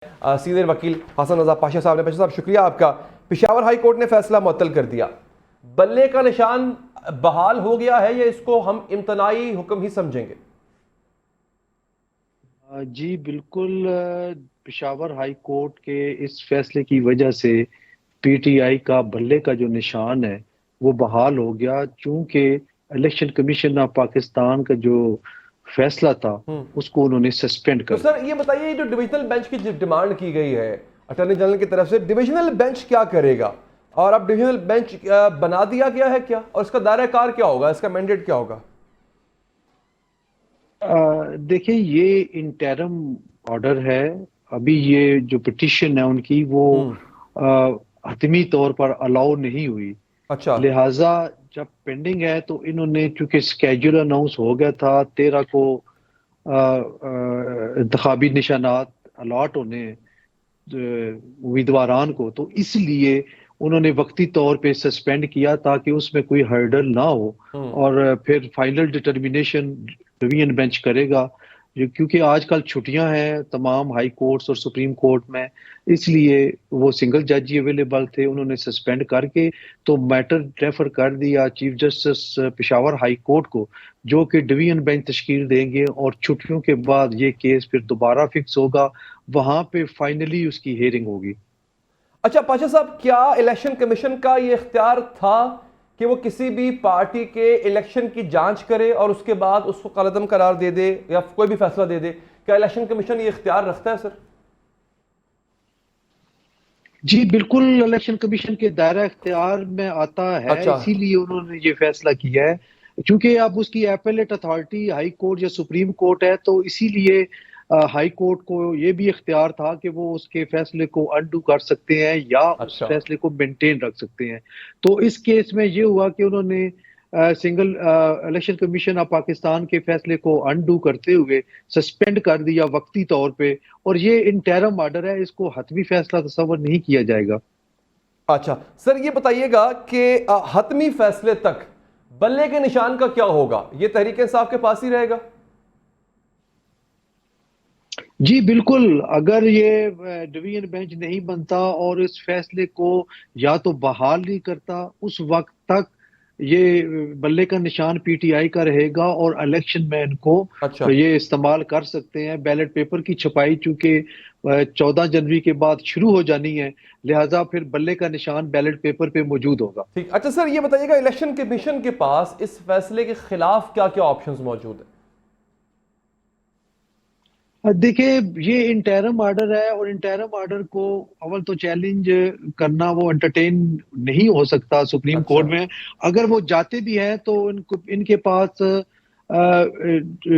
Senior وکیل حسن رضا پاشا صاحب نے. پاشا صاحب شکریہ آپ کا. پشاور ہائی کورٹ نے فیصلہ معطل کر دیا. بلے کا نشان بحال ہو گیا ہے یا اس کو ہم امتناعی حکم ہی سمجھیں گے؟ جی بالکل. پشاور ہائی کورٹ کے اس فیصلے کی وجہ سے پی ٹی آئی کا بلے کا جو نشان ہے وہ بحال ہو گیا، چونکہ الیکشن کمیشن آف پاکستان کا جو فیصلہ تھا اس کو انہوں نے سسپینڈ تو کر سر یہ بتائیے، جو ڈویژنل بینچ کی ڈیمانڈ کی گئی ہے اٹارنی جنرل کی طرف سے، ڈویژنل بینچ کیا کرے گا؟ اور اب ڈویژنل بینچ بنا دیا گیا ہے کیا، اور اس کا دائرہ کار کیا ہوگا، اس کا مینڈیٹ کیا ہوگا؟ دیکھیں، یہ انٹرم آرڈر ہے. ابھی یہ جو پٹیشن ہے ان کی وہ حتمی طور پر الاؤ نہیں ہوئی. اچھا. لہٰذا جب پینڈنگ ہے تو انہوں نے، چونکہ اسکیجول اناؤنس ہو گیا تھا 13 کو انتخابی نشانات الاٹ ہونے امیدواران کو، تو اس لیے انہوں نے وقتی طور پہ سسپینڈ کیا تاکہ اس میں کوئی ہرڈل نہ ہو، اور پھر فائنل ڈٹرمینیشن ڈویژن بینچ کرے گا. کیونکہ آج کل چھٹیاں ہیں تمام ہائی کورٹس اور سپریم کورٹ میں، اس لیے وہ سنگل جج ہی اویلیبل تھے. انہوں نے سسپینڈ کر کے تو میٹر ریفر کر دیا chief justice Peshawar high court کو، جو کہ ڈویژن بینچ تشکیل دیں گے، اور چھٹیوں کے بعد یہ کیس پھر دوبارہ فکس ہوگا، وہاں پہ فائنلی اس کی ہیئرنگ ہوگی. اچھا پاشا صاحب، کیا الیکشن کمیشن کا یہ اختیار تھا کہ وہ کسی بھی پارٹی کے الیکشن کی جانچ کرے اور اس کے بعد اس کو کالعدم قرار دے دے یا کوئی بھی فیصلہ دے دے؟ کیا الیکشن کمیشن یہ اختیار رکھتا ہے سر؟ جی بالکل، الیکشن کمیشن کے دائرہ اختیار میں آتا ہے. اچھا. اسی لیے انہوں نے یہ فیصلہ کیا ہے، چونکہ اب اس کی ایپیلیٹ اتھارٹی ہائی کورٹ یا سپریم کورٹ ہے، تو اسی لیے ہائی کورٹ کو یہ بھی اختیار تھا کہ وہ اس کے فیصلے کو انڈو کر سکتے ہیں یا اس اچھا. فیصلے کو مینٹین رکھ سکتے ہیں. تو اس کیس میں یہ ہوا کہ انہوں نے single election commission of Pakistan کے فیصلے کو انڈو کرتے ہوئے سسپینڈ کر دیا وقتی طور پہ، اور یہ انٹرم آرڈر ہے، اس کو حتمی فیصلہ تصور نہیں کیا جائے گا. اچھا سر، یہ بتائیے گا کہ حتمی فیصلے تک بلے کے نشان کا کیا ہوگا؟ یہ تحریک انصاف کے پاس ہی رہے گا؟ جی بالکل. اگر یہ ڈویژن بینچ نہیں بنتا اور اس فیصلے کو یا تو بحال نہیں کرتا، اس وقت تک یہ بلے کا نشان پی ٹی آئی کا رہے گا، اور الیکشن مین کو اچھا. یہ استعمال کر سکتے ہیں. بیلٹ پیپر کی چھپائی چونکہ 14 جنوری کے بعد شروع ہو جانی ہے، لہٰذا پھر بلے کا نشان بیلٹ پیپر پہ موجود ہوگا. ٹھیک. اچھا سر، یہ بتائیے گا الیکشن کمیشن کے پاس اس فیصلے کے خلاف کیا کیا آپشنز موجود ہیں؟ دیکھیں، یہ انٹرم آرڈر ہے، اور انٹرم آرڈر کو اول تو چیلنج کرنا وہ انٹرٹین نہیں ہو سکتا سپریم اچھا. کورٹ میں. اگر وہ جاتے بھی ہیں تو ان کے پاس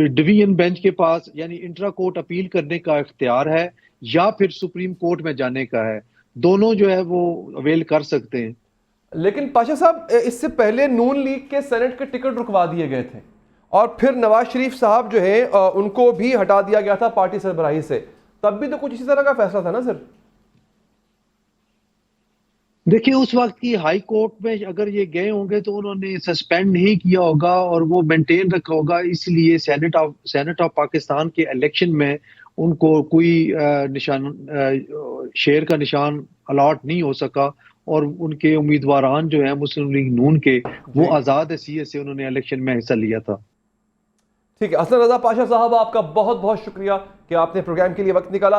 ڈویژن بینچ کے پاس یعنی انٹرا کورٹ اپیل کرنے کا اختیار ہے، یا پھر سپریم کورٹ میں جانے کا ہے. دونوں جو ہے وہ اویل کر سکتے ہیں. لیکن پاشا صاحب، اس سے پہلے نون لیگ کے سینٹ کے ٹکٹ رکوا دیے گئے تھے، اور پھر نواز شریف صاحب جو ہیں ان کو بھی ہٹا دیا گیا تھا پارٹی سربراہی سے. تب بھی تو کچھ اسی طرح کا فیصلہ تھا نا سر؟ دیکھیں، اس وقت کی ہائی کورٹ میں اگر یہ گئے ہوں گے تو انہوں نے سسپینڈ نہیں کیا ہوگا اور وہ مینٹین رکھا ہوگا. اس لیے سینٹ آف پاکستان کے الیکشن میں ان کو کوئی نشان، شیر کا نشان الاٹ نہیں ہو سکا، اور ان کے امیدواران جو ہیں مسلم لیگ نون کے، وہ آزاد حیثیت سے انہوں نے الیکشن میں حصہ لیا تھا. ٹھیک ہے. حسن رضا پاشا صاحب، آپ کا بہت بہت شکریہ کہ آپ نے پروگرام کے لیے وقت نکالا.